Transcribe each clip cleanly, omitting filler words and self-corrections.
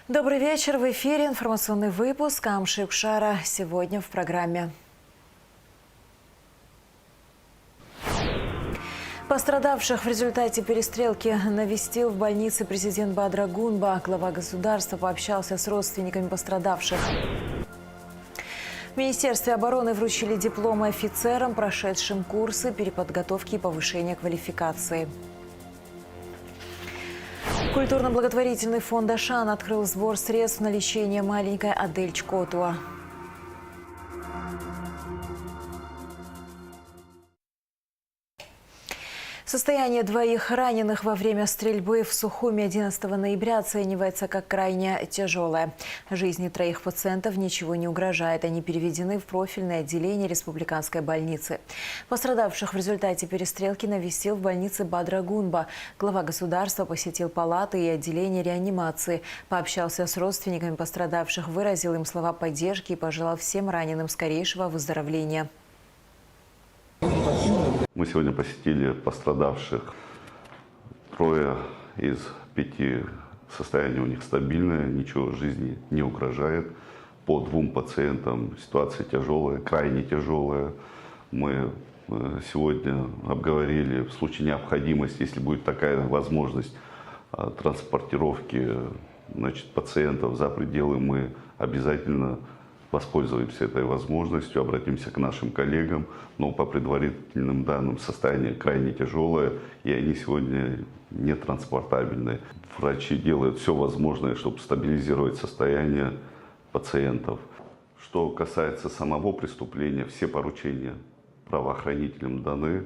Добрый вечер. В эфире информационный выпуск Амши Кшара. Сегодня в программе. Пострадавших в результате перестрелки навестил в больнице президент Бадра Гунба. Глава государства пообщался с родственниками пострадавших. В Министерстве обороны вручили дипломы офицерам, прошедшим курсы переподготовки и повышения квалификации. Культурно-благотворительный фонд «Ашан» открыл сбор средств на лечение маленькой Адель Чкотуа. Состояние двоих раненых во время стрельбы в Сухуми 11 ноября оценивается как крайне тяжелое. Жизни троих пациентов ничего не угрожает. Они переведены в профильное отделение республиканской больницы. Пострадавших в результате перестрелки навестил в больнице Бадра Гунба. Глава государства посетил палаты и отделение реанимации. Пообщался с родственниками пострадавших, выразил им слова поддержки и пожелал всем раненым скорейшего выздоровления. Мы сегодня посетили пострадавших. 3 из 5 состояние у них стабильное, ничего жизни не угрожает. По 2 пациентам ситуация тяжелая, крайне тяжелая. Мы сегодня обговорили в случае необходимости, если будет такая возможность транспортировки пациентов за пределы, мы обязательно воспользуемся этой возможностью, обратимся к нашим коллегам, но по предварительным данным состояние крайне тяжелое, и они сегодня не транспортабельны. Врачи делают все возможное, чтобы стабилизировать состояние пациентов. Что касается самого преступления, все поручения правоохранителям даны,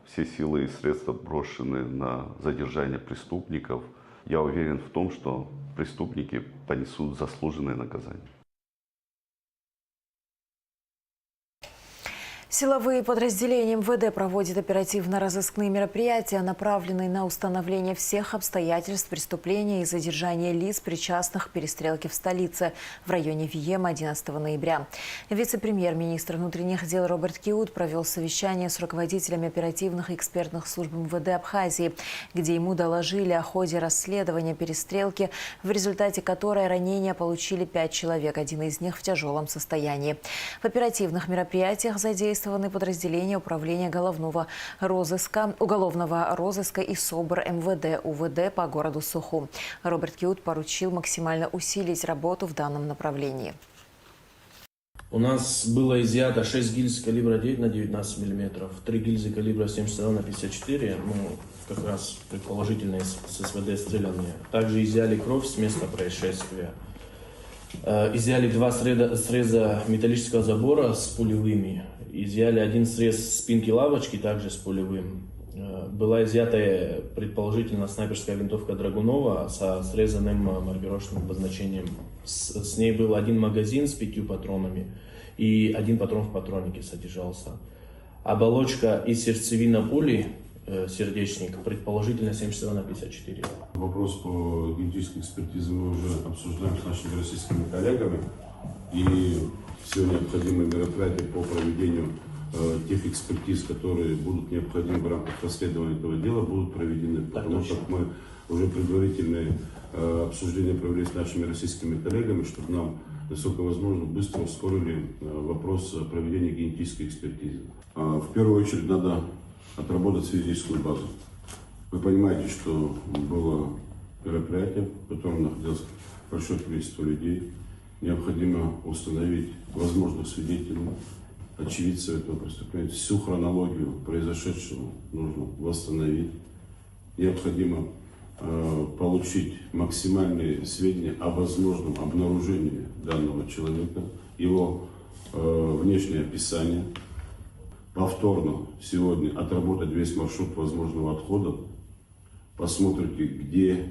все силы и средства брошены на задержание преступников. Я уверен в том, что преступники понесут заслуженное наказание. Силовые подразделения МВД проводят оперативно-розыскные мероприятия, направленные на установление всех обстоятельств преступления и задержание лиц, причастных к перестрелке в столице в районе Виема 11 ноября. Вице-премьер-министр внутренних дел Роберт Киут провел совещание с руководителями оперативных и экспертных служб МВД Абхазии, где ему доложили о ходе расследования перестрелки, в результате которой ранения получили 5 человек, один из них в тяжелом состоянии. В оперативных мероприятиях задействованы подразделения управления уголовного розыска и СОБР МВД УВД по городу Сухум. Роберт Киут поручил максимально усилить работу в данном направлении. У нас было изъято 6 гильз калибра 9 на 19 мм, 3 гильзы калибра 72 на 54, как раз предположительно с СВД стрелянные. Также изъяли кровь с места происшествия. Изъяли 2 среза металлического забора с пулевыми. Изъяли 1 срез спинки лавочки, также с пулевым. Была изъята предположительно снайперская винтовка Драгунова со срезанным маркировочным обозначением. С ней был 1 магазин с 5 патронами и 1 патрон в патроннике содержался. Оболочка и сердцевина пули, сердечник, предположительно 72 на 54. Вопрос по генетической экспертизе мы уже обсуждаем с нашими российскими коллегами. И все необходимые мероприятия по проведению тех экспертиз, которые будут необходимы в рамках расследования этого дела, будут проведены. Потому что мы уже предварительные обсуждения провели с нашими российскими коллегами, чтобы нам, насколько возможно, быстро ускорили вопрос проведения генетической экспертизы. В первую очередь надо отработать свидетельскую базу. Вы понимаете, что было мероприятие, в котором находилось большое количество людей. Необходимо установить возможных свидетелей, очевидцев этого преступления. Всю хронологию произошедшего нужно восстановить. Необходимо получить максимальные сведения о возможном обнаружении данного человека, его внешнее описание. Повторно сегодня отработать весь маршрут возможного отхода. Посмотрите, где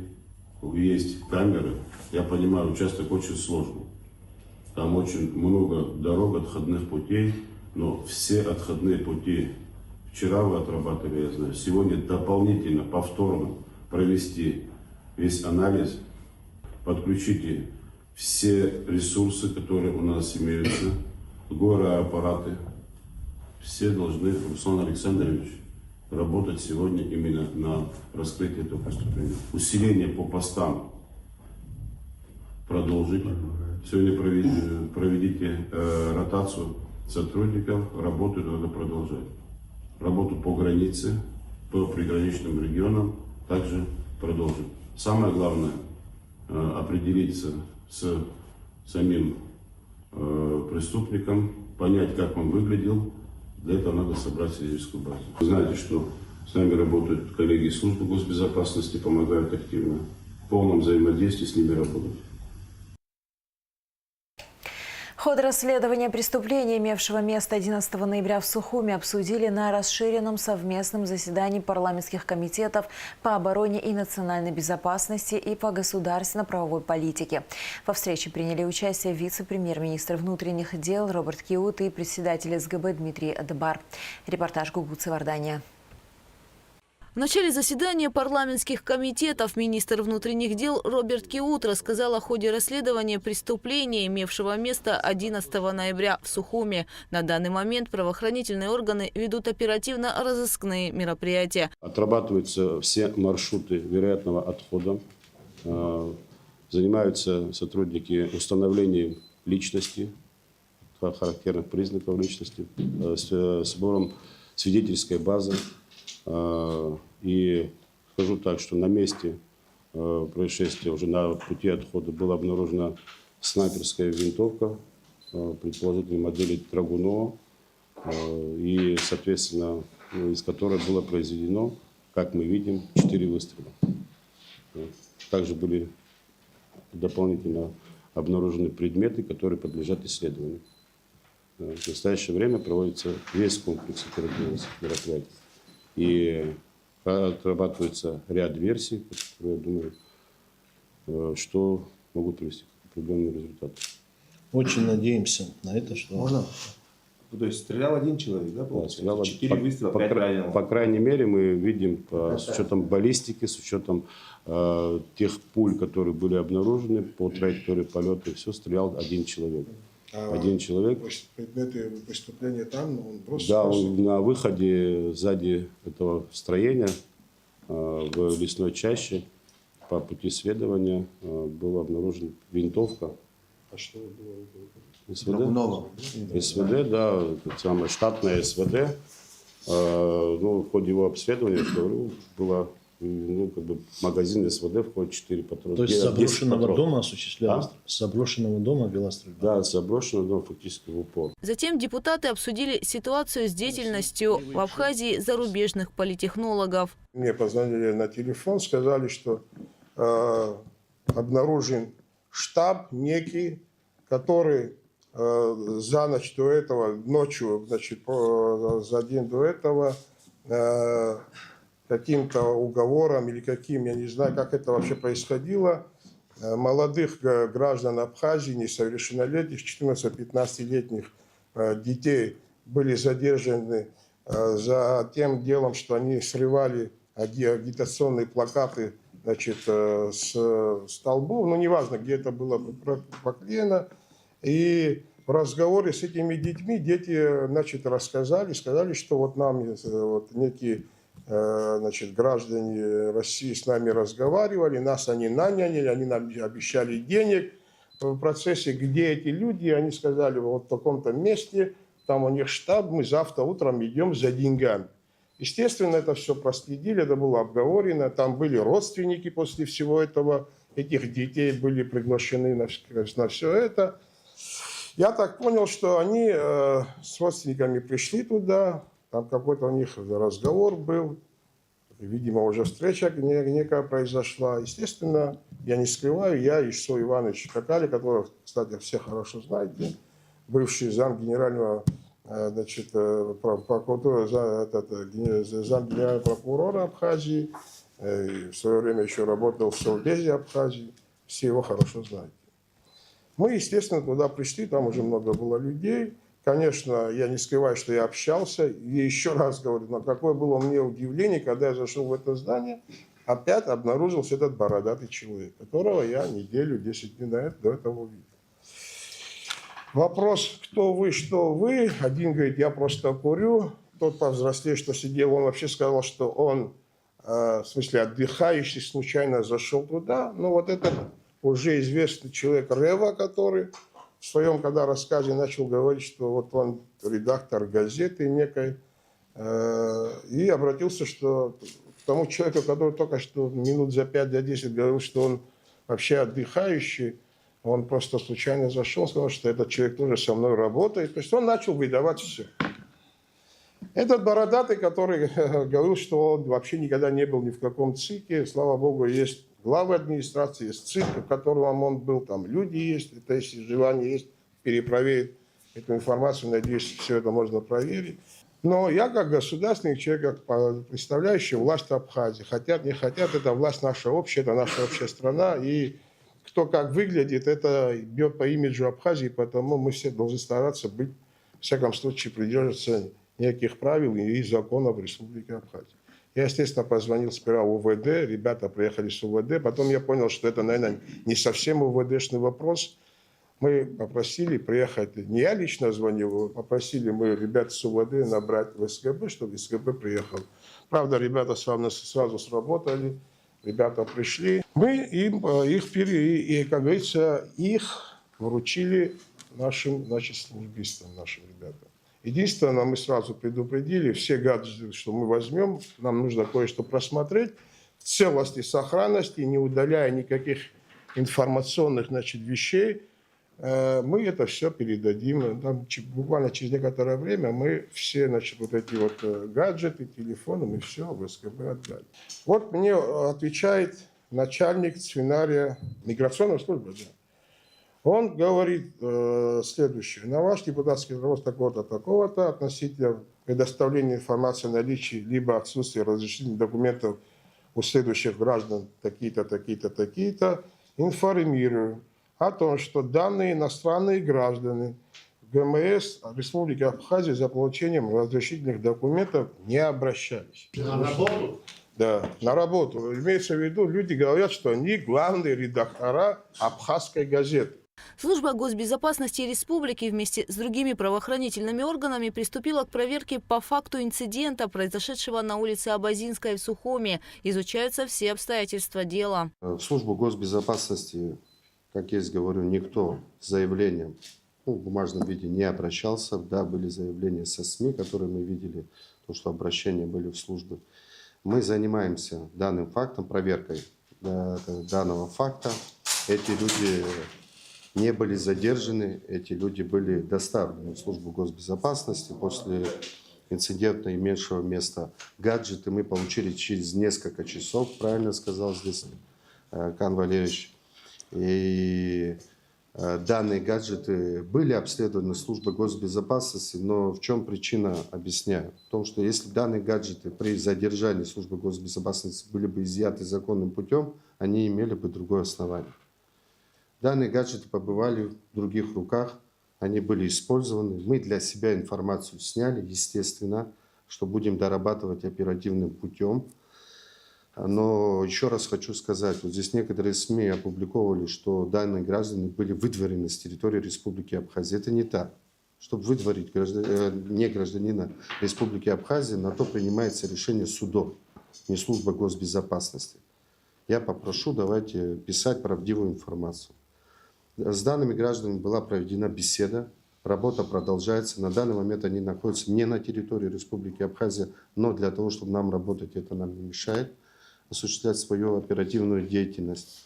есть камеры. Я понимаю, участок очень сложный. Там очень много дорог, отходных путей, но все отходные пути вчера вы отрабатывали, я знаю. Сегодня дополнительно, повторно провести весь анализ. Подключите все ресурсы, которые у нас имеются, гороаппараты. Все должны, Руслан Александрович, работать сегодня именно на раскрытие этого преступления. Усиление по постам продолжить. Сегодня проведите ротацию сотрудников, работу надо продолжать. Работу по границе, по приграничным регионам также продолжить. Самое главное определиться с самим преступником, понять, как он выглядел. Для этого надо собрать свидетельскую базу. Вы знаете, что с нами работают коллеги из службы госбезопасности, помогают активно. В полном взаимодействии с ними работают. Ход расследования преступления, имевшего место 11 ноября в Сухуме, обсудили на расширенном совместном заседании парламентских комитетов по обороне и национальной безопасности и по государственно-правовой политике. Во встрече приняли участие вице-премьер-министр внутренних дел Роберт Киут и председатель СГБ Дмитрий Адбар. Репортаж Гугуцы Вардания. В начале заседания парламентских комитетов министр внутренних дел Роберт Киут рассказал о ходе расследования преступления, имевшего место 11 ноября в Сухуме. На данный момент правоохранительные органы ведут оперативно-розыскные мероприятия. Отрабатываются все маршруты вероятного отхода. Занимаются сотрудники установлением личности, характерных признаков личности, сбором свидетельской базы. И скажу так, что на месте происшествия, уже на пути отхода, была обнаружена снайперская винтовка, предположительной модели Драгунова, и, соответственно, из которой было произведено, как мы видим, 4 выстрела. Также были дополнительно обнаружены предметы, которые подлежат исследованию. В настоящее время проводится весь комплекс оперативных мероприятий. И отрабатывается ряд версий, которые, я думаю, что могут привести к определенному результату. Очень надеемся на это, что... Можно? То есть стрелял один человек, да? Да, стрелял 4 выстрела, 5 раненых. По крайней мере, мы видим, с учетом баллистики, с учетом тех пуль, которые были обнаружены по траектории полета, все, стрелял один человек. Один человек. Предметы преступления там, но он просто... Да, он на выходе сзади этого строения в лесной чаще по пути следования была обнаружена винтовка. А что было? СВД? СВД, да, самое штатное СВД. Ну, в ходе его обследования, я говорю, была магазин СВД, входит 4 патрона. То есть с заброшенного дома осуществлялась? А? С заброшенного дома вела стрельба? Да, с заброшенного дома фактически в упор. Затем депутаты обсудили ситуацию с деятельностью в Абхазии зарубежных политтехнологов. Мне позвонили на телефон, сказали, что обнаружен штаб некий, который за ночь до этого, ночью, значит, за день до этого каким-то уговором или каким, я не знаю, как это вообще происходило, молодых граждан Абхазии, несовершеннолетних, 14-15-летних детей были задержаны за тем делом, что они срывали агитационные плакаты, значит, с столбов, ну, неважно, где это было поклеено. И в разговоре с этими детьми дети, значит, сказали, что вот нам вот некие, значит, граждане России с нами разговаривали, нас они наняли, они нам обещали денег. В процессе, где эти люди, они сказали, вот в таком-то месте, там у них штаб, мы завтра утром идем за деньгами. Естественно, это все проследили, это было обговорено, там были родственники после всего этого, этих детей были приглашены на все это. Я так понял, что они с родственниками пришли туда, там какой-то у них разговор был, видимо, уже встреча некая произошла. Естественно, я не скрываю, я Ишсо Иванович Какали, которого, кстати, все хорошо знаете, бывший зам генерального, значит, прокуратуры, зам генерального прокурора Абхазии, в свое время еще работал в Совбезе Абхазии, все его хорошо знаете. Мы, естественно, туда пришли, там уже много было людей. Конечно, я не скрываю, что я общался. И еще раз говорю, но какое было мне удивление, когда я зашел в это здание, опять обнаружился этот бородатый человек, которого я неделю, 10 дней до этого увидел. Вопрос, кто вы, что вы. Один говорит, я просто курю. Тот повзрослее, что сидел, он вообще сказал, что он, в смысле, отдыхающий, случайно зашел туда. Ну, вот этот уже известный человек Рева, который в своем когда рассказе начал говорить, что вот он редактор газеты некой, и обратился что к тому человеку, который только что минут за 5-10 говорил, что он вообще отдыхающий, он просто случайно зашел, сказал, что этот человек тоже со мной работает. То есть он начал выдавать все. Этот бородатый, который говорил, что он вообще никогда не был ни в каком ЦИКе, слава богу, есть глава администрации, есть ЦИК, в котором он был, там люди есть, это если желание есть, перепроверить эту информацию, надеюсь, все это можно проверить. Но я как государственный человек, как представляющий власть Абхазии, хотят, не хотят, это власть наша общая, это наша общая страна, и кто как выглядит, это бьет по имиджу Абхазии, поэтому мы все должны стараться быть, в всяком случае, придерживаться неких правил и законов Республики Абхазия. Я, естественно, позвонил сперва в УВД, ребята приехали с УВД, потом я понял, что это, наверное, не совсем УВДшный вопрос. Мы попросили приехать, не я лично звонил, попросили мы ребят с УВД набрать в СГБ, чтобы СГБ приехал. Правда, ребята сразу сработали, ребята пришли. Мы им их, как говорится, их вручили нашим, значит, службистам, нашим ребятам. Единственное, мы сразу предупредили, все гаджеты, что мы возьмем, нам нужно кое-что просмотреть в целости, сохранности, не удаляя никаких информационных, значит, вещей. Мы это все передадим. Там, буквально через некоторое время мы все, значит, вот эти вот гаджеты, телефоны, мы все в СКБ отдали. Вот мне отвечает начальник свинария миграционной службы. Да. Он говорит следующее. На ваш депутатский вопрос такого-то, такого-то относительно предоставления информации о наличии либо отсутствии разрешительных документов у следующих граждан такие-то, такие-то, такие-то, информирую о том, что данные иностранные граждане ГМС Республики Абхазия за получением разрешительных документов не обращались. На работу? Да, на работу. Имеется в виду, люди говорят, что они главные редактора абхазской газеты. Служба госбезопасности республики вместе с другими правоохранительными органами приступила к проверке по факту инцидента, произошедшего на улице Абазинская в Сухуми. Изучаются все обстоятельства дела. В службу госбезопасности, как я говорю, никто с заявлением в бумажном виде не обращался. Да, были заявления со СМИ, которые мы видели, то, что обращения были в службы. Мы занимаемся данным фактом, проверкой данного факта. Эти люди не были задержаны, эти люди были доставлены в службу госбезопасности. После инцидента, имевшего место, гаджеты мы получили через несколько часов, правильно сказал здесь Кан Валерьевич. И данные гаджеты были обследованы службой госбезопасности, но в чем причина, объясняю. В том, что если данные гаджеты при задержании службы госбезопасности были бы изъяты законным путем, они имели бы другое основание. Данные гаджеты побывали в других руках, они были использованы. Мы для себя информацию сняли, естественно, что будем дорабатывать оперативным путем. Но еще раз хочу сказать, вот здесь некоторые СМИ опубликовали, что данные граждане были выдворены с территории Республики Абхазия. Это не так. Чтобы выдворить не гражданина Республики Абхазия, на то принимается решение судом, не служба госбезопасности. Я попрошу, давайте писать правдивую информацию. С данными гражданами была проведена беседа, работа продолжается. На данный момент они находятся не на территории Республики Абхазия, но для того, чтобы нам работать, это нам не мешает осуществлять свою оперативную деятельность.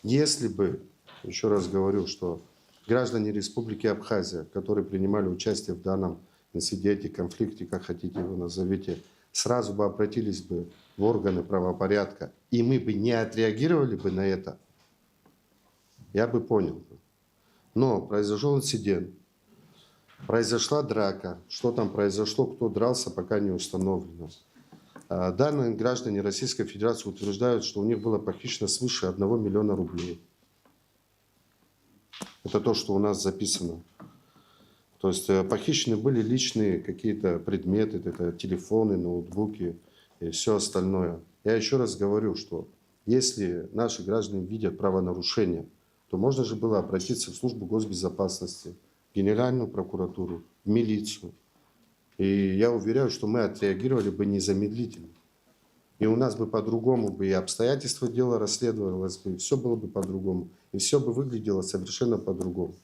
Если бы, еще раз говорю, что граждане Республики Абхазия, которые принимали участие в данном инциденте, конфликте, как хотите его назовите, сразу бы обратились бы в органы правопорядка, и мы бы не отреагировали бы на это, я бы понял. Но произошел инцидент, произошла драка. Что там произошло, кто дрался, пока не установлено. Данные граждане Российской Федерации утверждают, что у них было похищено свыше 1 миллиона рублей. Это то, что у нас записано. То есть похищены были личные какие-то предметы, это телефоны, ноутбуки и все остальное. Я еще раз говорю, что если наши граждане видят правонарушение, то можно же было обратиться в службу госбезопасности, в Генеральную прокуратуру, в милицию. И я уверяю, что мы отреагировали бы незамедлительно. И у нас бы по-другому бы и обстоятельства дела расследовалось бы, и все было бы по-другому. И все бы выглядело совершенно по-другому.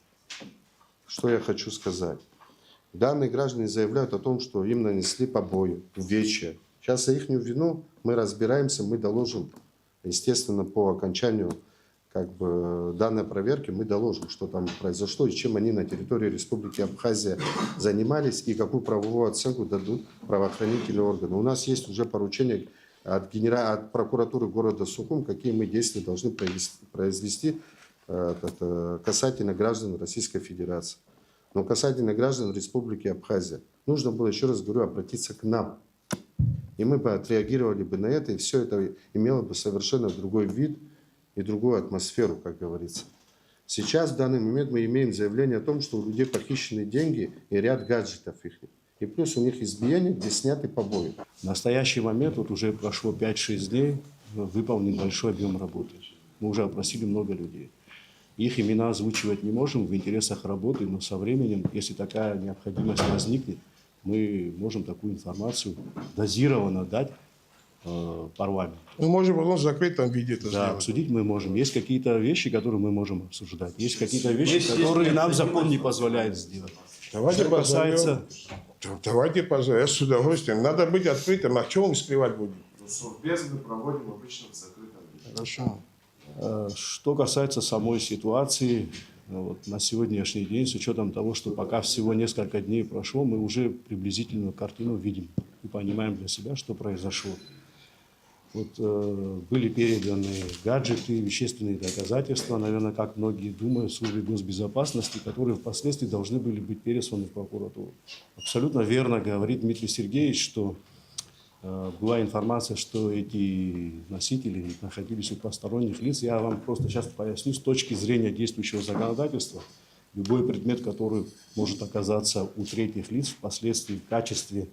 Что я хочу сказать. Данные граждане заявляют о том, что им нанесли побои, увечья. Сейчас за их вину мы разбираемся, мы доложим. Естественно, по окончанию данной проверки мы доложим, что там произошло и чем они на территории Республики Абхазия занимались и какую правовую оценку дадут правоохранительные органы. У нас есть уже поручение от прокуратуры города Сухум, какие мы действия должны произвести касательно граждан Российской Федерации. Но касательно граждан Республики Абхазия, нужно было, еще раз говорю, обратиться к нам. И мы бы отреагировали бы на это, и все это имело бы совершенно другой вид и другую атмосферу, как говорится. Сейчас, в данный момент, мы имеем заявление о том, что у людей похищены деньги и ряд гаджетов их. И плюс у них избиение, где сняты побои. В настоящий момент, вот уже прошло 5-6 дней, выполнен большой объем работы. Мы уже опросили много людей. Их имена озвучивать не можем в интересах работы, но со временем, если такая необходимость возникнет, мы можем такую информацию дозированно дать парламенту. Мы можем потом в закрытом виде это Да, сделать. обсудить мы можем. Есть какие-то вещи, которые мы можем обсуждать. Есть какие-то вещи, которые нам закон не позволяет сделать. Давайте Что касается... Давайте позовем, я с удовольствием. Надо быть открытым, а чего мы скрывать будем? Совбезы проводим обычно в закрытом виде. Хорошо. Что касается самой ситуации, вот на сегодняшний день, с учетом того, что пока всего несколько дней прошло, мы уже приблизительную картину видим и понимаем для себя, что произошло. Вот, были переданы гаджеты, вещественные доказательства, наверное, как многие думают, службе госбезопасности, которые впоследствии должны были быть пересланы в прокуратуру. Абсолютно верно говорит Дмитрий Сергеевич, что была информация, что эти носители находились у посторонних лиц. Я вам просто сейчас поясню с точки зрения действующего законодательства. Любой предмет, который может оказаться у третьих лиц впоследствии в качестве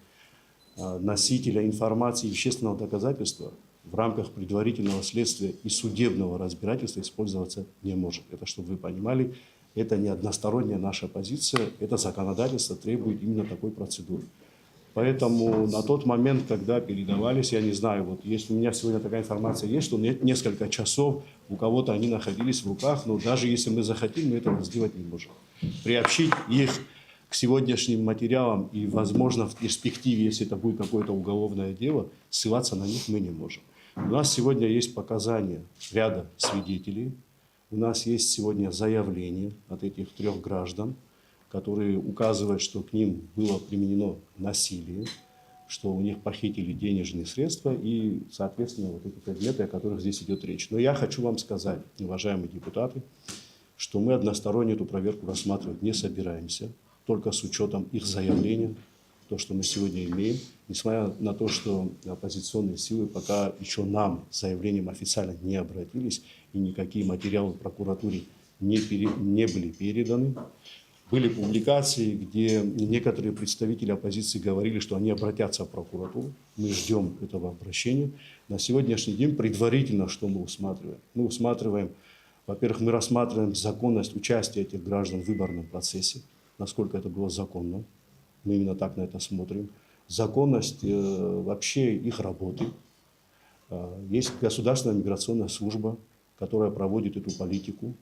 носителя информации и вещественного доказательства в рамках предварительного следствия и судебного разбирательства использоваться не может. Это, чтобы вы понимали, это не односторонняя наша позиция, это законодательство требует именно такой процедуры. Поэтому на тот момент, когда передавались, я не знаю, вот если у меня сегодня такая информация есть, что несколько часов у кого-то они находились в руках, но даже если мы захотим, мы этого сделать не можем. Приобщить их к сегодняшним материалам и, возможно, в перспективе, если это будет какое-то уголовное дело, ссылаться на них мы не можем. У нас сегодня есть показания ряда свидетелей, у нас есть сегодня заявление от этих 3 граждан, которые указывают, что к ним было применено насилие, что у них похитили денежные средства и, соответственно, вот эти предметы, о которых здесь идет речь. Но я хочу вам сказать, уважаемые депутаты, что мы односторонне эту проверку рассматривать не собираемся, только с учетом их заявления, то, что мы сегодня имеем, несмотря на то, что оппозиционные силы пока еще нам с заявлением официально не обратились, и никакие материалы в прокуратуре не были переданы. Были публикации, где некоторые представители оппозиции говорили, что они обратятся в прокуратуру. Мы ждем этого обращения. На сегодняшний день предварительно что мы усматриваем? Мы усматриваем, во-первых, мы рассматриваем законность участия этих граждан в выборном процессе, насколько это было законно. Мы именно так на это смотрим. Законность вообще их работы. Есть государственная миграционная служба, которая проводит эту политику.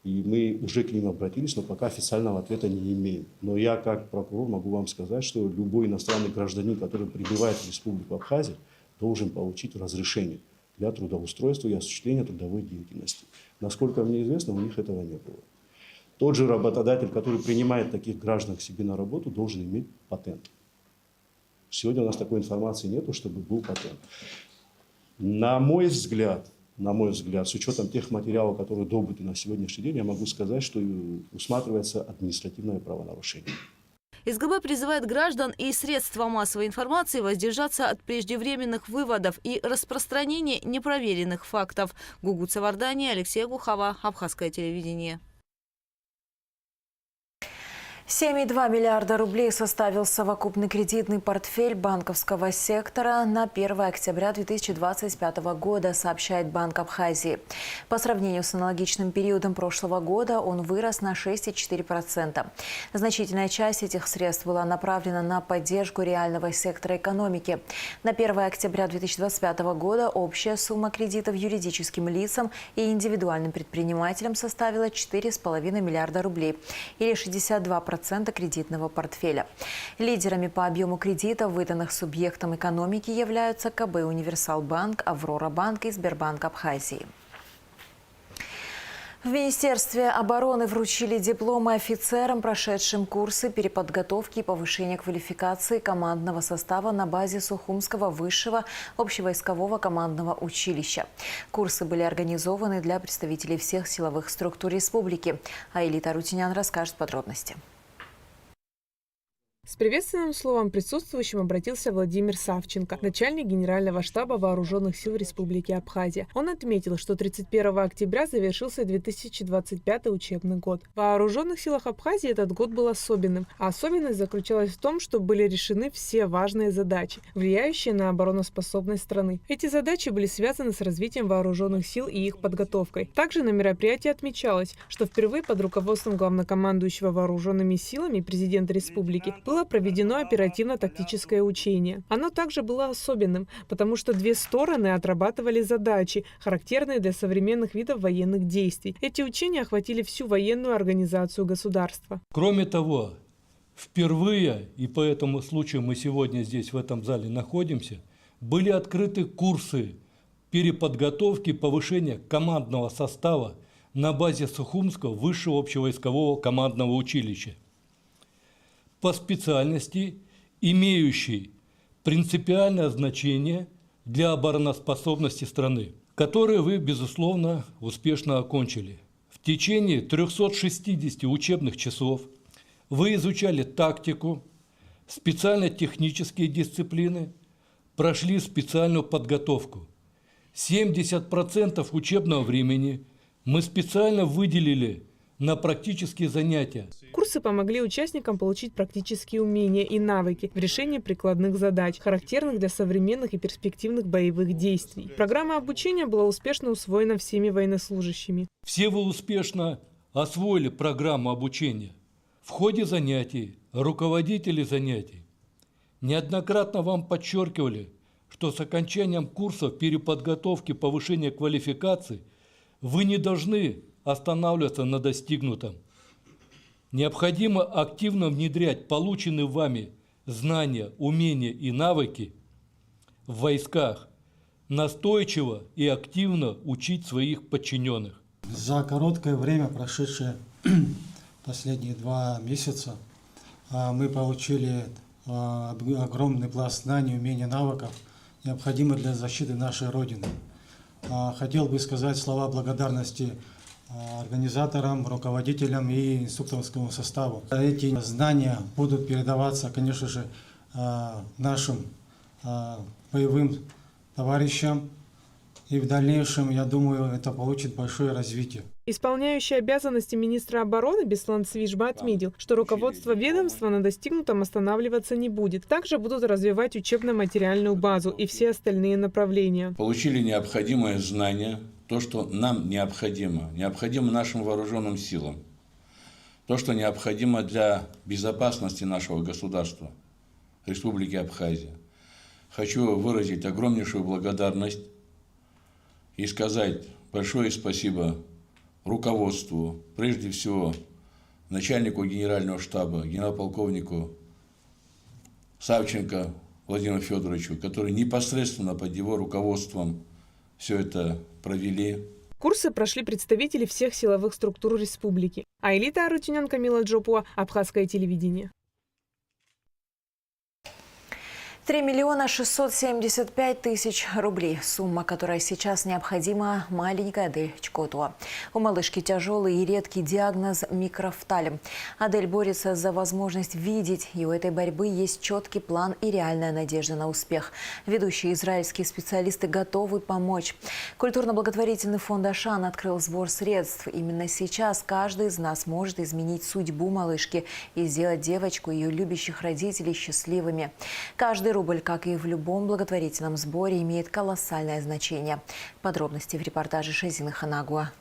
И мы уже к ним обратились, но пока официального ответа не имеем. Но я, как прокурор, могу вам сказать, что любой иностранный гражданин, который прибывает в Республику Абхазия, должен получить разрешение для трудоустройства и осуществления трудовой деятельности. Насколько мне известно, у них этого не было. Тот же работодатель, который принимает таких граждан к себе на работу, должен иметь патент. Сегодня у нас такой информации нет, чтобы был патент. На мой взгляд, с учетом тех материалов, которые добыты на сегодняшний день, я могу сказать, что усматривается административное правонарушение. СГБ призывает граждан и средства массовой информации воздержаться от преждевременных выводов и распространения непроверенных фактов. Гугут Савардани, Алексей Гухова, Абхазское телевидение. 7,2 миллиарда рублей составил совокупный кредитный портфель банковского сектора на 1 октября 2025 года, сообщает Банк Абхазии. По сравнению с аналогичным периодом прошлого года он вырос на 6,4%. Значительная часть этих средств была направлена на поддержку реального сектора экономики. На 1 октября 2025 года общая сумма кредитов юридическим лицам и индивидуальным предпринимателям составила 4,5 миллиарда рублей, или 62% кредитного портфеля. Лидерами по объему кредитов, выданных субъектам экономики, являются КБ «Универсал-банк», «Аврора-банк» и Сбербанк Абхазии. В Министерстве обороны вручили дипломы офицерам, прошедшим курсы переподготовки и повышения квалификации командного состава на базе Сухумского высшего общевойскового командного училища. Курсы были организованы для представителей всех силовых структур республики. Аэлита Арутюнян расскажет подробности. С приветственным словом присутствующим обратился Владимир Савченко, начальник Генерального штаба Вооруженных сил Республики Абхазия. Он отметил, что 31 октября завершился 2025 учебный год. В Вооруженных силах Абхазии этот год был особенным, а особенность заключалась в том, что были решены все важные задачи, влияющие на обороноспособность страны. Эти задачи были связаны с развитием вооруженных сил и их подготовкой. Также на мероприятии отмечалось, что впервые под руководством главнокомандующего вооруженными силами президента республики было проведено оперативно-тактическое учение. Оно также было особенным, потому что две стороны отрабатывали задачи, характерные для современных видов военных действий. Эти учения охватили всю военную организацию государства. Кроме того, впервые, и по этому случаю мы сегодня здесь в этом зале находимся, были открыты курсы переподготовки, повышения командного состава на базе Сухумского высшего общевойскового командного училища по специальности, имеющей принципиальное значение для обороноспособности страны, которые вы, безусловно, успешно окончили. В течение 360 учебных часов вы изучали тактику, специально-технические дисциплины, прошли специальную подготовку. 70% учебного времени мы специально выделили на практические занятия. Курсы помогли участникам получить практические умения и навыки в решении прикладных задач, характерных для современных и перспективных боевых действий. Программа обучения была успешно усвоена всеми военнослужащими. Все вы успешно освоили программу обучения. В ходе занятий, руководители занятий неоднократно вам подчеркивали, что с окончанием курсов переподготовки, повышения квалификации вы не должны останавливаться на достигнутом. Необходимо активно внедрять полученные вами знания, умения и навыки в войсках, настойчиво и активно учить своих подчиненных. За короткое время, прошедшее последние 2 месяца, мы получили огромный пласт знаний, умений, навыков, необходимых для защиты нашей Родины. Хотел бы сказать слова благодарности организаторам, руководителям и инструкторскому составу. Эти знания будут передаваться, конечно же, нашим боевым товарищам. И в дальнейшем, я думаю, это получит большое развитие. Исполняющий обязанности министра обороны Беслан Свижба отметил, что руководство ведомства на достигнутом останавливаться не будет. Также будут развивать учебно-материальную базу и все остальные направления. Получили необходимое знание, то, что нам необходимо нашим вооруженным силам, то, что необходимо для безопасности нашего государства, Республики Абхазия. Хочу выразить огромнейшую благодарность и сказать большое спасибо руководству, прежде всего начальнику генерального штаба, генерал-полковнику Савченко Владимиру Федоровичу, который непосредственно под его руководством все это провели. Курсы прошли представители всех силовых структур республики. Аэлита Арутюнян, Камила Джопуа, Абхазское телевидение. 3 675 000 рублей. Сумма, которая сейчас необходима маленькой Адель Чкотуа. У малышки тяжелый и редкий диагноз микрофталь. Адель борется за возможность видеть, и у этой борьбы есть четкий план и реальная надежда на успех. Ведущие израильские специалисты готовы помочь. Культурно-благотворительный фонд «Ашан» открыл сбор средств. Именно сейчас каждый из нас может изменить судьбу малышки и сделать девочку и ее любящих родителей счастливыми. Каждый рубль, как и в любом благотворительном сборе, имеет колоссальное значение. Подробности в репортаже Шазины Ханагуа.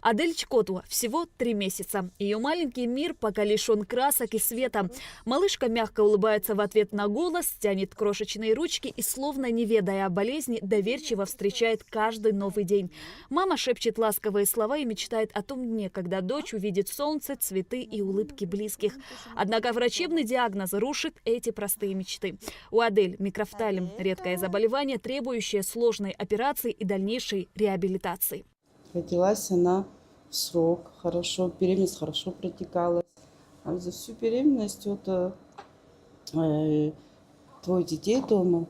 Адель Чкотуа всего 3 месяца. Ее маленький мир пока лишен красок и света. Малышка мягко улыбается в ответ на голос, тянет крошечные ручки и, словно не ведая о болезни, доверчиво встречает каждый новый день. Мама шепчет ласковые слова и мечтает о том дне, когда дочь увидит солнце, цветы и улыбки близких. Однако врачебный диагноз рушит эти простые мечты. У Адель микрофталь – редкое заболевание, требующее сложной операции и дальнейшей реабилитации. Родилась она в срок, хорошо, беременность хорошо протекала. А за всю беременность двое детей дома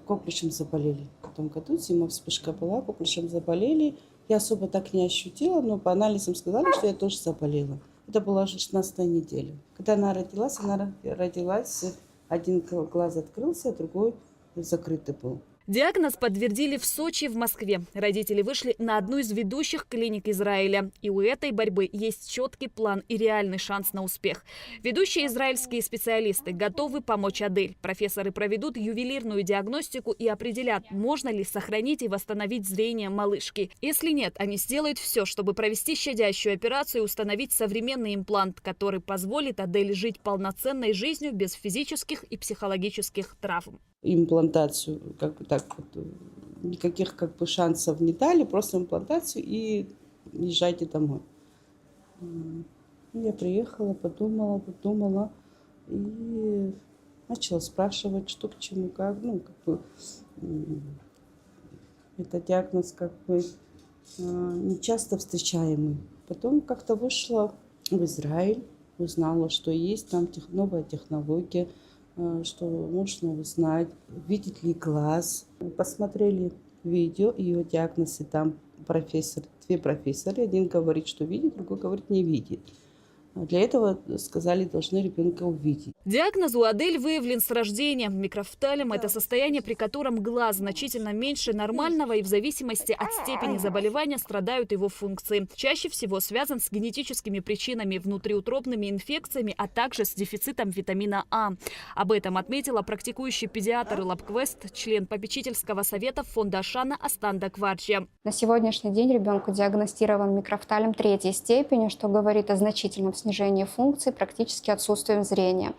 коклюшем заболели. В том году зимой вспышка была, коклюшем заболели. Я особо так не ощутила, но по анализам сказали, что я тоже заболела. Это была уже 16-я неделя. Когда она родилась, один глаз открылся, а другой закрытый был. Диагноз подтвердили в Сочи, в Москве. Родители вышли на одну из ведущих клиник Израиля. И у этой борьбы есть четкий план и реальный шанс на успех. Ведущие израильские специалисты готовы помочь Адель. Профессоры проведут ювелирную диагностику и определят, можно ли сохранить и восстановить зрение малышки. Если нет, они сделают все, чтобы провести щадящую операцию и установить современный имплант, который позволит Адель жить полноценной жизнью без физических и психологических травм. Имплантацию, никаких шансов не дали, просто имплантацию и езжайте домой. Я приехала, подумала и начала спрашивать, что к чему, как. Это диагноз не часто встречаемый. Потом как-то вышла в Израиль, узнала, что есть там новая технология, что можно узнать, видит ли глаз. Посмотрели видео, ее диагноз, и там две профессора. Один говорит, что видит, другой говорит, не видит. Для этого, сказали, должны ребенка увидеть. Диагноз у Адель выявлен с рождения. Микрофталем – это состояние, при котором глаз значительно меньше нормального и в зависимости от степени заболевания страдают его функции. Чаще всего связан с генетическими причинами, внутриутробными инфекциями, а также с дефицитом витамина А. Об этом отметила практикующий педиатр Лабквест, член попечительского совета фонда Ашана Астанда Кварча. На сегодняшний день ребенку диагностирован микрофталем 3-й степени, что говорит о значительном снижении функций, практически отсутствием зрения.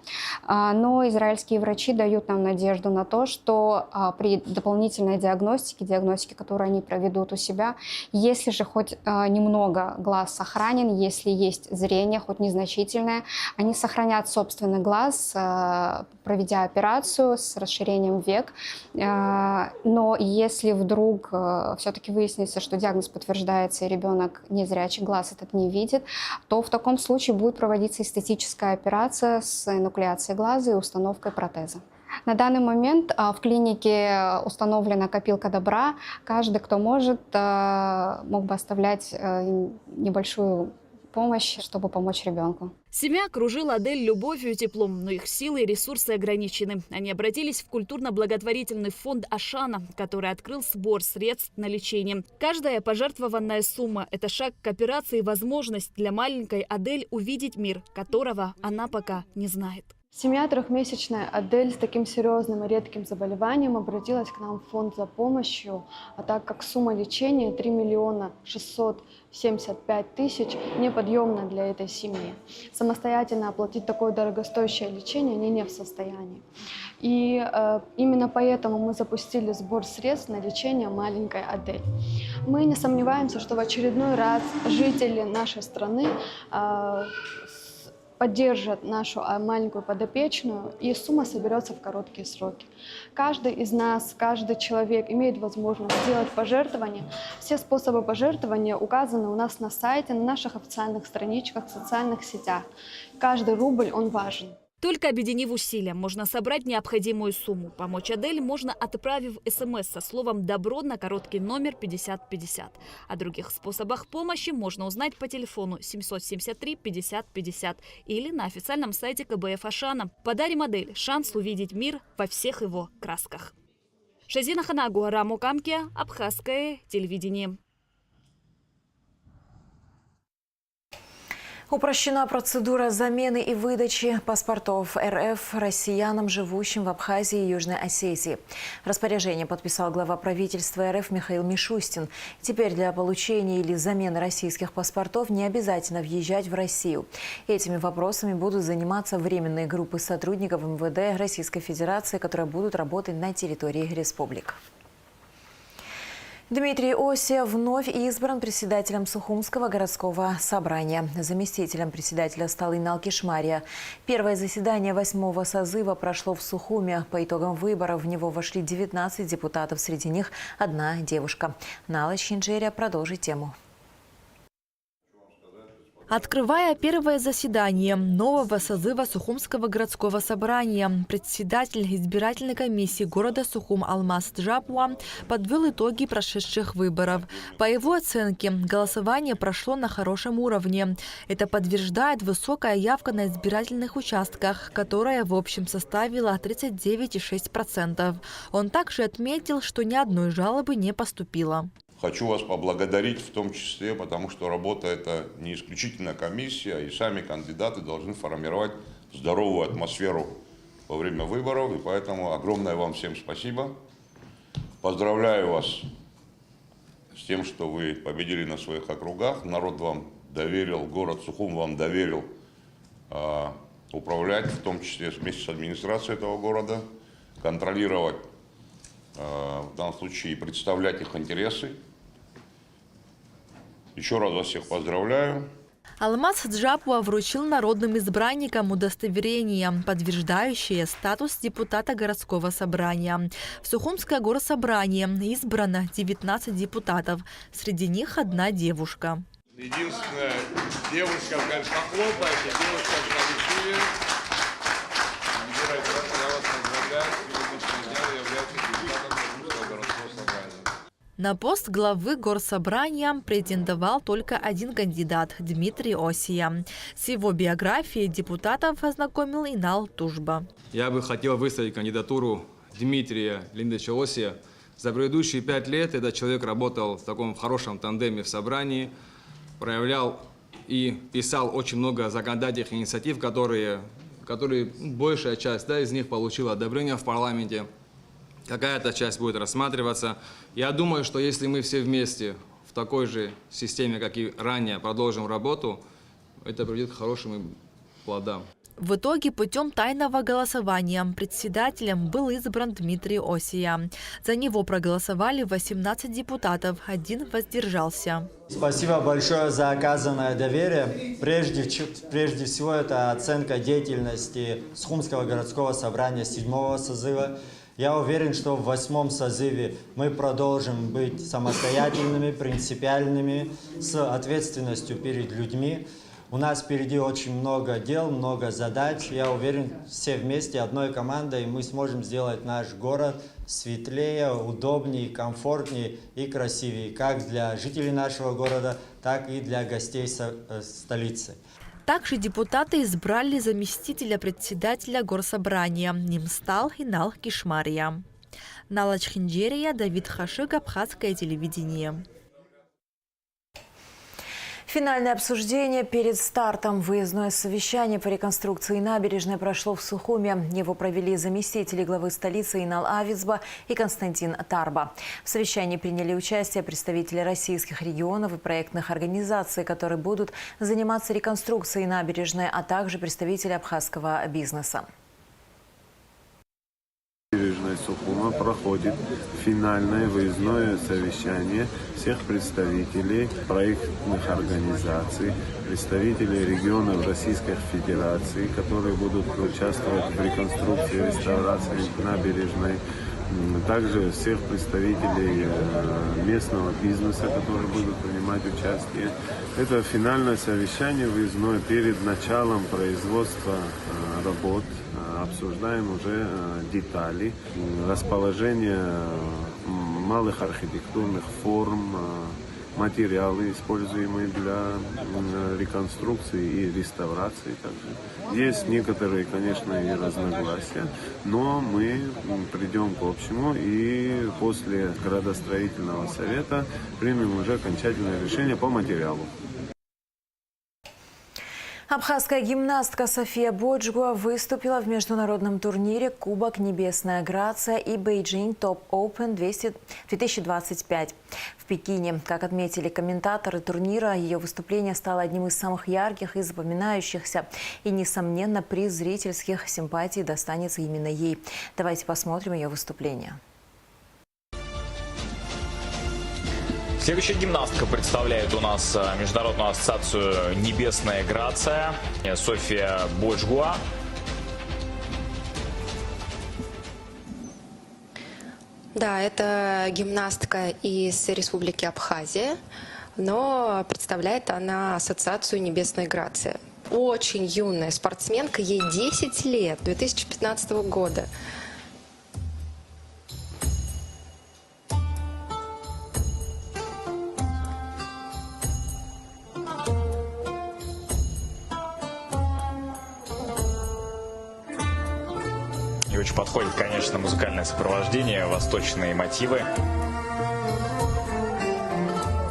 Но израильские врачи дают нам надежду на то, что при дополнительной диагностике, которую они проведут у себя, если же хоть немного глаз сохранен, если есть зрение, хоть незначительное, они сохранят собственный глаз, проведя операцию с расширением век. Но если вдруг все-таки выяснится, что диагноз подтверждается и ребенок незрячий, глаз этот не видит, то в таком случае будет проводиться эстетическая операция с энукleацией глаза и установкой протеза. На данный момент в клинике установлена копилка добра. Каждый, кто может, мог бы оставлять небольшую помощь, чтобы помочь ребенку. Семья окружила Адель любовью и теплом, но их силы и ресурсы ограничены. Они обратились в культурно-благотворительный фонд Ашана, который открыл сбор средств на лечение. Каждая пожертвованная сумма – это шаг к операции и возможность для маленькой Адель увидеть мир, которого она пока не знает. Семья трехмесячная Адель с таким серьезным и редким заболеванием обратилась к нам в фонд за помощью, а так как сумма лечения 3 675 000 неподъемна для этой семьи. Самостоятельно оплатить такое дорогостоящее лечение они не в состоянии. И именно поэтому мы запустили сбор средств на лечение маленькой Адель. Мы не сомневаемся, что в очередной раз жители нашей страны поддержат нашу маленькую подопечную, и сумма соберется в короткие сроки. Каждый из нас, каждый человек имеет возможность сделать пожертвование. Все способы пожертвования указаны у нас на сайте, на наших официальных страничках, в социальных сетях. Каждый рубль, он важен. Только объединив усилия, можно собрать необходимую сумму. Помочь Адель можно, отправив СМС со словом «Добро» на короткий номер 5050. О других способах помощи можно узнать по телефону 773 50 50 или на официальном сайте КБФ Ашана. Подарим Адель шанс увидеть мир во всех его красках. Шазина Ханагу, Раму Камке, Абхазское телевидение. Упрощена процедура замены и выдачи паспортов РФ россиянам, живущим в Абхазии и Южной Осетии. Распоряжение подписал глава правительства РФ Михаил Мишустин. Теперь для получения или замены российских паспортов не обязательно въезжать в Россию. Этими вопросами будут заниматься временные группы сотрудников МВД Российской Федерации, которые будут работать на территории республик. Дмитрий Осия вновь избран председателем Сухумского городского собрания. Заместителем председателя стал Инал Кишмария. Первое заседание 8-го созыва прошло в Сухуме. По итогам выборов в него вошли 19 депутатов, среди них одна девушка. Нала Чинджерия продолжит тему. Открывая первое заседание нового созыва Сухумского городского собрания, председатель избирательной комиссии города Сухум Алмаз Джапуа подвел итоги прошедших выборов. По его оценке, голосование прошло на хорошем уровне. Это подтверждает высокая явка на избирательных участках, которая в общем составила 39,6%. Он также отметил, что ни одной жалобы не поступило. Хочу вас поблагодарить в том числе, потому что работа это не исключительно комиссия, и сами кандидаты должны формировать здоровую атмосферу во время выборов. И поэтому огромное вам всем спасибо. Поздравляю вас с тем, что вы победили на своих округах. Народ вам доверил, город Сухум вам доверил управлять, в том числе вместе с администрацией этого города, контролировать, в данном случае представлять их интересы. Еще раз вас всех поздравляю. Алмаз Джапуа вручил народным избранникам удостоверение, подтверждающее статус депутата городского собрания. В Сухумское горсобрание избрано 19 депутатов. Среди них одна девушка. Единственная девушка, конечно, хлопайте, девушка в коллективе. Я вас поздравляю, сегодняшний день является депутатом Сухумского городского собрания. На пост главы горсобрания претендовал только один кандидат – Дмитрий Осия. С его биографией депутатов ознакомил Инал Тужба. Я бы хотел выставить кандидатуру Дмитрия Линдовича Осия. За предыдущие 5 лет этот человек работал в таком хорошем тандеме в собрании, проявлял и писал очень много законодательных инициатив, которые большая часть из них получила одобрение в парламенте. Какая-то часть будет рассматриваться. Я думаю, что если мы все вместе в такой же системе, как и ранее, продолжим работу, это приведет к хорошим плодам. В итоге путем тайного голосования председателем был избран Дмитрий Осия. За него проголосовали 18 депутатов, один воздержался. Спасибо большое за оказанное доверие. Прежде всего, это оценка деятельности Сухумского городского собрания 7-го созыва. Я уверен, что в 8-м созыве мы продолжим быть самостоятельными, принципиальными, с ответственностью перед людьми. У нас впереди очень много дел, много задач. Я уверен, все вместе, одной командой, мы сможем сделать наш город светлее, удобнее, комфортнее и красивее, как для жителей нашего города, так и для гостей столицы. Также депутаты избрали заместителя председателя горсобрания. Ним стал Инал Кишмария. Нала Чинджерия, Давид Хашик, Абхазское телевидение. Финальное обсуждение перед стартом. Выездное совещание по реконструкции набережной прошло в Сухуме. Его провели заместители главы столицы Инал Авицба и Константин Тарба. В совещании приняли участие представители российских регионов и проектных организаций, которые будут заниматься реконструкцией набережной, а также представители абхазского бизнеса. набережной Сухума проходит финальное выездное совещание всех представителей проектных организаций, представителей регионов Российской Федерации, которые будут участвовать в реконструкции и реставрации набережной. Также всех представителей местного бизнеса, которые будут принимать участие. Это финальное совещание выездное перед началом производства работ. Обсуждаем уже детали, расположение малых архитектурных форм, материалы, используемые для реконструкции и реставрации также. Есть некоторые, конечно, и разногласия, но мы придем к общему и после градостроительного совета примем уже окончательное решение по материалу. Абхазская гимнастка София Боджгуа выступила в международном турнире Кубок Небесная Грация и Beijing Top Open 2025 в Пекине. Как отметили комментаторы турнира, ее выступление стало одним из самых ярких и запоминающихся. И, несомненно, приз зрительских симпатий достанется именно ей. Давайте посмотрим ее выступление. Следующая гимнастка представляет у нас Международную ассоциацию «Небесная Грация» София Боджгуа. Да, это гимнастка из Республики Абхазия, но представляет она ассоциацию «Небесная Грация». Очень юная спортсменка, ей 10 лет, 2015 года. И очень подходит, конечно, музыкальное сопровождение, восточные мотивы.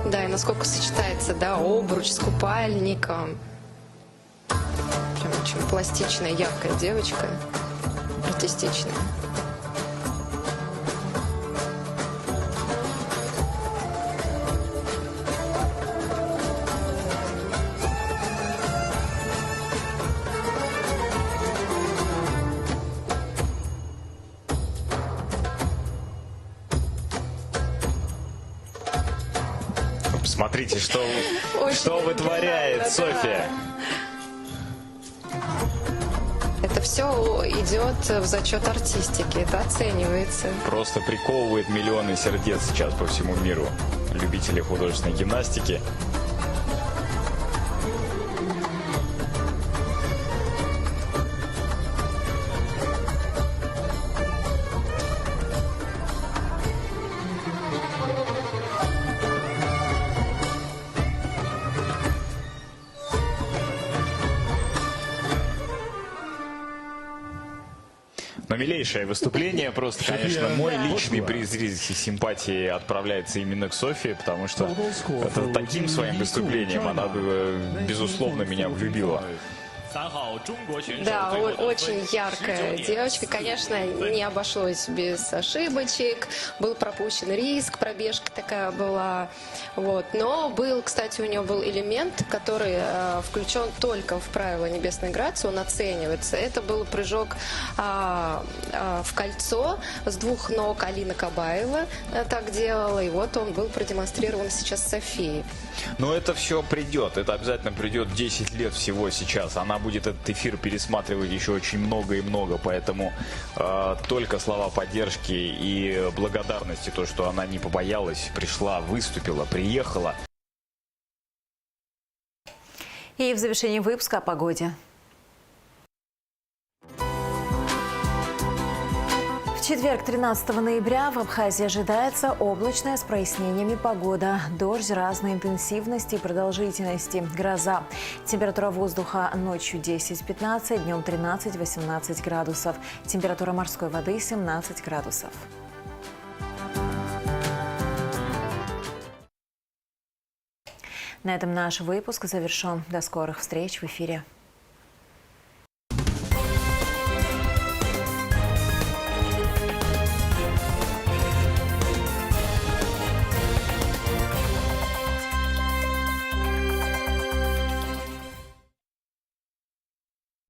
Да, и насколько сочетается, да, обруч с купальником. Прям очень пластичная, яркая девочка, артистичная. Смотрите, что вытворяет София. Это все идет в зачет артистики, это оценивается. Просто приковывает миллионы сердец сейчас по всему миру любителей художественной гимнастики. Но милейшее выступление, просто, конечно, мой личный приз зрительских симпатий отправляется именно к Софии, потому что это таким своим выступлением она бы, безусловно, меня влюбила. Да, очень яркая девочка. Конечно, не обошлось без ошибочек. Был пропущен риск, пробежка такая была. Вот. Но был, кстати, у нее был элемент, который включен только в правила Небесной Грации, он оценивается. Это был прыжок в кольцо с двух ног. Алина Кабаева так делала, и вот он был продемонстрирован сейчас Софией. Но это все придет, это обязательно придет 10 лет всего сейчас. Она будет этот эфир пересматривать еще очень много и много, поэтому только слова поддержки и благодарности, то, что она не побоялась, пришла, выступила, приехала. И в завершении выпуска о погоде. В четверг, 13 ноября, в Абхазии ожидается облачная с прояснениями погода. Дождь разной интенсивности и продолжительности. Гроза. Температура воздуха ночью 10-15, днем 13-18 градусов. Температура морской воды 17 градусов. На этом наш выпуск завершен. До скорых встреч в эфире.